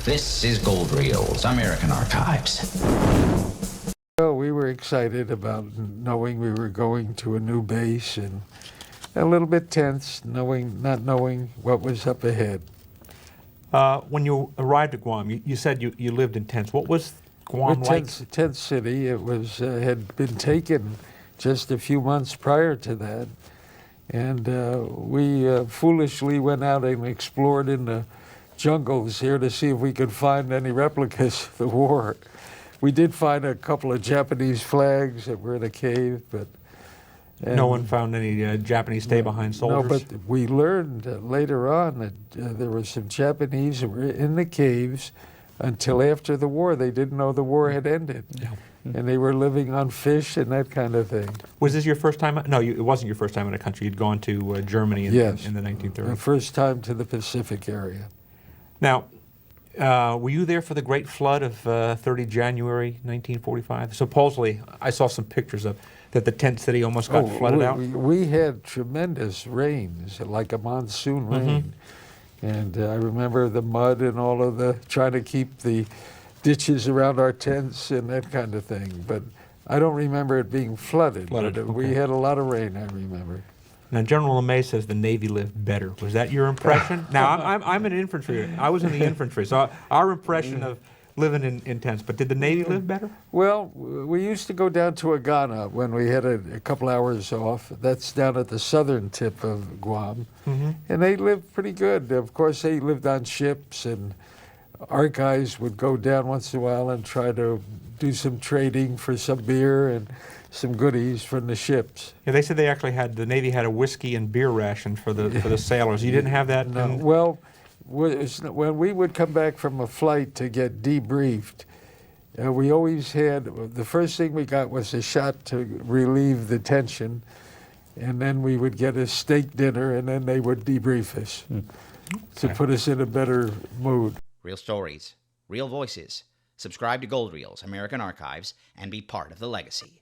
This is Gold Reels, American Archives. Well, we were excited about knowing we were going to a new base and a little bit tense, not knowing what was up ahead. When you arrived at Guam, you said you lived in tents. What was Guam like? Tent City. It was had been taken just a few months prior to that, and we foolishly went out and explored in the jungles here to see if we could find any replicas of the war. We did find a couple of Japanese flags that were in a cave, but No one found any Japanese stay-behind soldiers? No, but we learned later on that there were some Japanese who were in the caves until after the war. They didn't know the war had ended. Yeah. And they were living on fish and that kind of thing. Was this your first time? No, it wasn't your first time in a country. You'd gone to Germany in the 1930s. The first time to the Pacific area. Now, were you there for the Great Flood of 30 January 1945? Supposedly, I saw some pictures of that the tent city almost got flooded out. We had tremendous rains, like a monsoon rain. And I remember the mud and all of the, trying to keep the ditches around our tents and that kind of thing. But I don't remember it being flooded. We had a lot of rain, I remember. Now, General LeMay says the Navy lived better. Was that your impression? Now, I'm an infantry. I was in the infantry, so our impression of living in tents. But did the Navy live better? Well, we used to go down to Agana when we had a couple hours off. That's down at the southern tip of Guam. And they lived pretty good. Of course, they lived on ships, and our guys would go down once in a while and try to do some trading for some beer and some goodies from the ships. Yeah, they said they actually had, the Navy had a whiskey and beer ration for the sailors. You didn't have that? No. Well, when we would come back from a flight to get debriefed, we always had, the first thing we got was a shot to relieve the tension, and then we would get a steak dinner, and then they would debrief us to put us in a better mood. Real stories, real voices. Subscribe to Gold Reels, American Archives, and be part of the legacy.